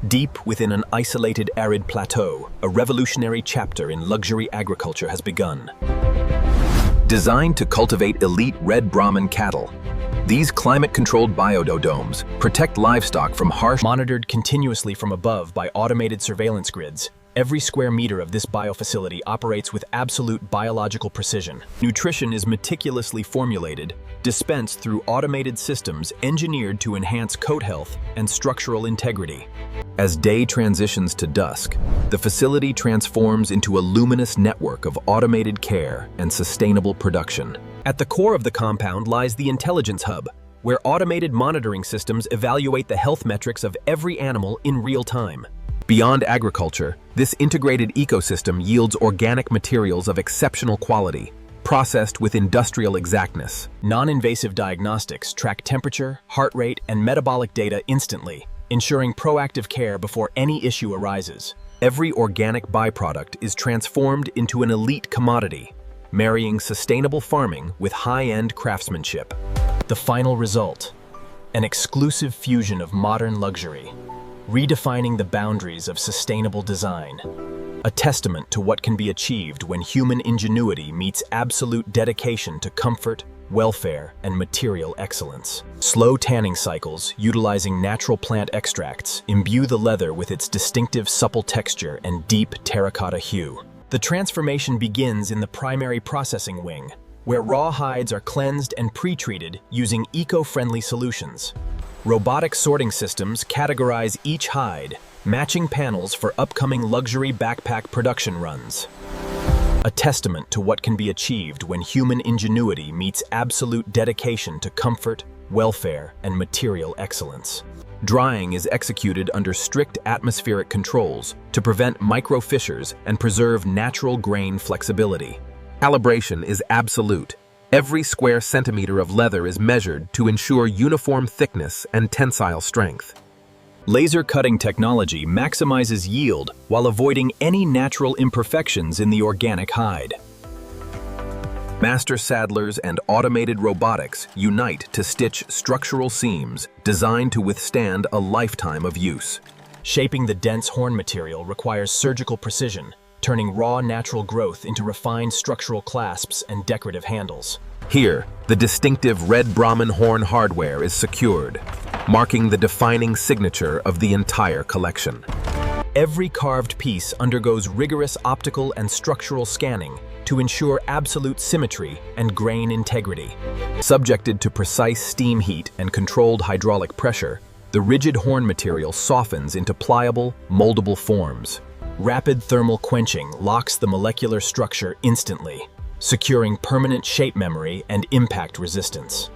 Deep within an isolated arid plateau, a revolutionary chapter in luxury agriculture has begun. Designed to cultivate elite red Brahman cattle, these climate-controlled biodomes protect livestock from harsh monitored continuously from above by automated surveillance grids. Every square meter of this biofacility operates with absolute biological precision. Nutrition is meticulously formulated, dispensed through automated systems engineered to enhance coat health and structural integrity. As day transitions to dusk, the facility transforms into a luminous network of automated care and sustainable production. At the core of the compound lies the Intelligence Hub, where automated monitoring systems evaluate the health metrics of every animal in real time. Beyond agriculture, this integrated ecosystem yields organic materials of exceptional quality, processed with industrial exactness. Non-invasive diagnostics track temperature, heart rate, and metabolic data instantly, ensuring proactive care before any issue arises. Every organic byproduct is transformed into an elite commodity, marrying sustainable farming with high-end craftsmanship. The final result: an exclusive fusion of modern luxury, redefining the boundaries of sustainable design. A testament to what can be achieved when human ingenuity meets absolute dedication to comfort, welfare, and material excellence. Slow tanning cycles, utilizing natural plant extracts, imbue the leather with its distinctive supple texture and deep terracotta hue. The transformation begins in the primary processing wing, where raw hides are cleansed and pre-treated using eco-friendly solutions. Robotic sorting systems categorize each hide, matching panels for upcoming luxury backpack production runs. A testament to what can be achieved when human ingenuity meets absolute dedication to comfort, welfare, and material excellence. Drying is executed under strict atmospheric controls to prevent micro fissures and preserve natural grain flexibility. Calibration is absolute. Every square centimeter of leather is measured to ensure uniform thickness and tensile strength. Laser cutting technology maximizes yield while avoiding any natural imperfections in the organic hide. Master saddlers and automated robotics unite to stitch structural seams designed to withstand a lifetime of use. Shaping the dense horn material requires surgical precision, turning raw natural growth into refined structural clasps and decorative handles. Here, the distinctive red Brahman horn hardware is secured, marking the defining signature of the entire collection. Every carved piece undergoes rigorous optical and structural scanning to ensure absolute symmetry and grain integrity. Subjected to precise steam heat and controlled hydraulic pressure, the rigid horn material softens into pliable, moldable forms. Rapid thermal quenching locks the molecular structure instantly, securing permanent shape memory and impact resistance.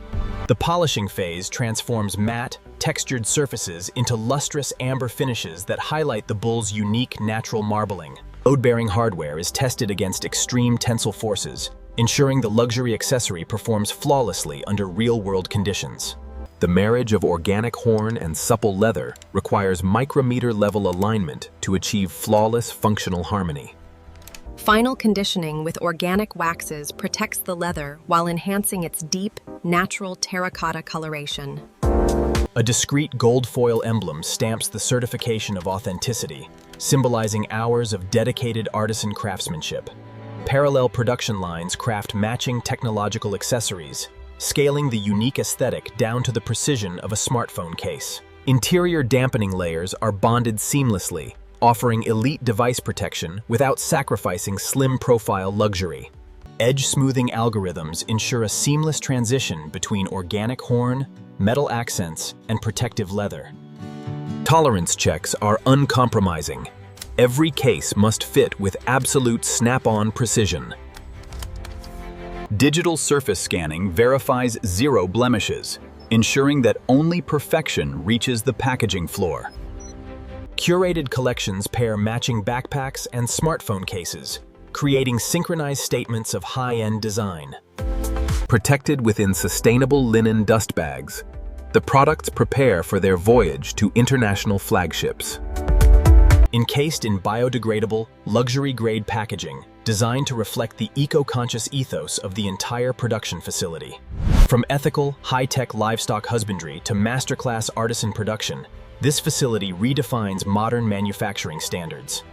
The polishing phase transforms matte, textured surfaces into lustrous amber finishes that highlight the bull's unique natural marbling. Load-bearing hardware is tested against extreme tensile forces, ensuring the luxury accessory performs flawlessly under real-world conditions. The marriage of organic horn and supple leather requires micrometer-level alignment to achieve flawless functional harmony. Final conditioning with organic waxes protects the leather while enhancing its deep, natural terracotta coloration. A discreet gold foil emblem stamps the certification of authenticity, symbolizing hours of dedicated artisan craftsmanship. Parallel production lines craft matching technological accessories, scaling the unique aesthetic down to the precision of a smartphone case. Interior dampening layers are bonded seamlessly, offering elite device protection without sacrificing slim profile luxury. Edge smoothing algorithms ensure a seamless transition between organic horn, metal accents, and protective leather. Tolerance checks are uncompromising. Every case must fit with absolute snap-on precision. Digital surface scanning verifies zero blemishes, ensuring that only perfection reaches the packaging floor. Curated collections pair matching backpacks and smartphone cases, creating synchronized statements of high-end design. Protected within sustainable linen dust bags, the products prepare for their voyage to international flagships. Encased in biodegradable, luxury-grade packaging, designed to reflect the eco-conscious ethos of the entire production facility. From ethical, high-tech livestock husbandry to masterclass artisan production, this facility redefines modern manufacturing standards.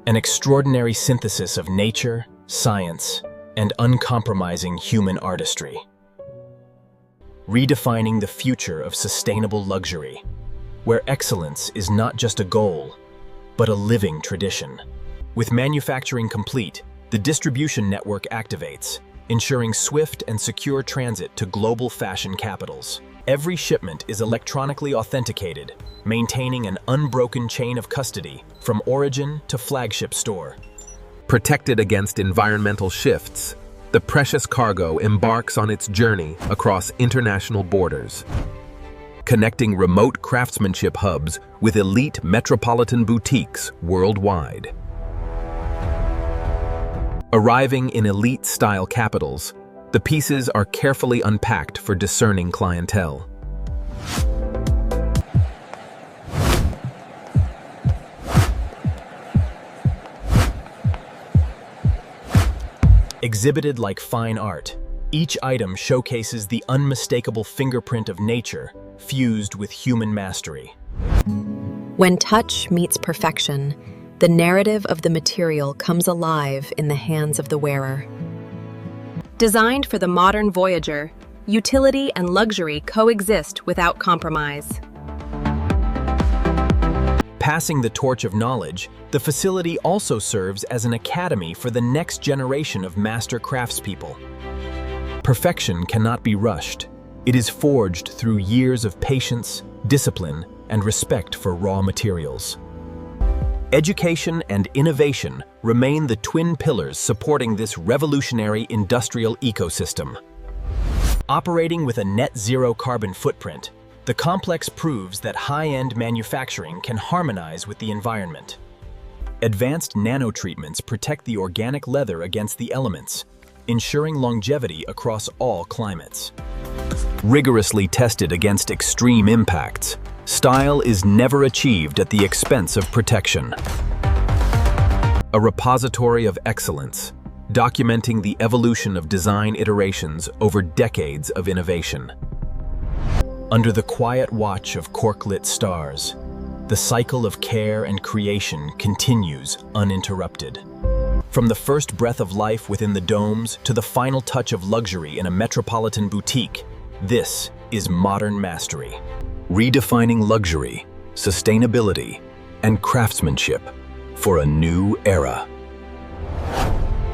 An extraordinary synthesis of nature, science, and uncompromising human artistry. Redefining the future of sustainable luxury, where excellence is not just a goal, but a living tradition. With manufacturing complete, the distribution network activates, ensuring swift and secure transit to global fashion capitals. Every shipment is electronically authenticated, maintaining an unbroken chain of custody from origin to flagship store. Protected against environmental shifts, the precious cargo embarks on its journey across international borders, connecting remote craftsmanship hubs with elite metropolitan boutiques worldwide. Arriving in elite-style capitals, the pieces are carefully unpacked for discerning clientele. Exhibited like fine art, each item showcases the unmistakable fingerprint of nature fused with human mastery. When touch meets perfection, the narrative of the material comes alive in the hands of the wearer. Designed for the modern voyager, utility and luxury coexist without compromise. Passing the torch of knowledge, the facility also serves as an academy for the next generation of master craftspeople. Perfection cannot be rushed. It is forged through years of patience, discipline, and respect for raw materials. Education and innovation remain the twin pillars supporting this revolutionary industrial ecosystem. Operating with a net-zero carbon footprint, the complex proves that high-end manufacturing can harmonize with the environment. Advanced nanotreatments protect the organic leather against the elements, ensuring longevity across all climates. Rigorously tested against extreme impacts, style is never achieved at the expense of protection. A repository of excellence, documenting the evolution of design iterations over decades of innovation. Under the quiet watch of cork-lit stars, the cycle of care and creation continues uninterrupted. From the first breath of life within the domes to the final touch of luxury in a metropolitan boutique, this is modern mastery. Redefining luxury, sustainability, and craftsmanship for a new era.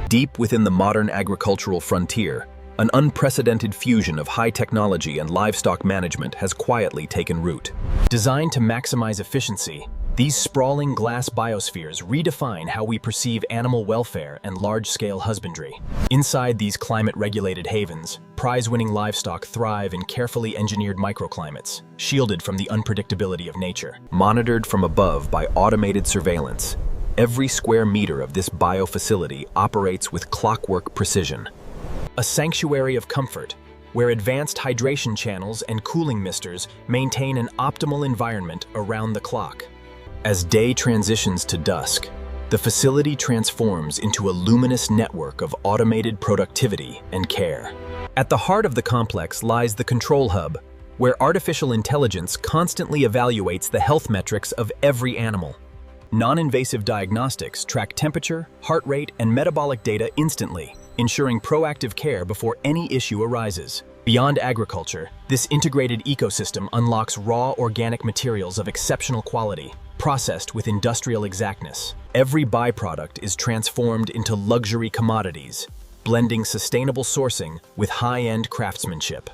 Deep within the modern agricultural frontier, an unprecedented fusion of high technology and livestock management has quietly taken root. Designed to maximize efficiency, these sprawling glass biospheres redefine how we perceive animal welfare and large-scale husbandry. Inside these climate-regulated havens, prize-winning livestock thrive in carefully engineered microclimates, shielded from the unpredictability of nature. Monitored from above by automated surveillance, every square meter of this biofacility operates with clockwork precision. A sanctuary of comfort, where advanced hydration channels and cooling misters maintain an optimal environment around the clock. As day transitions to dusk, the facility transforms into a luminous network of automated productivity and care. At the heart of the complex lies the control hub, where artificial intelligence constantly evaluates the health metrics of every animal. Non-invasive diagnostics track temperature, heart rate, and metabolic data instantly, ensuring proactive care before any issue arises. Beyond agriculture, this integrated ecosystem unlocks raw organic materials of exceptional quality, processed with industrial exactness. Every byproduct is transformed into luxury commodities, blending sustainable sourcing with high-end craftsmanship.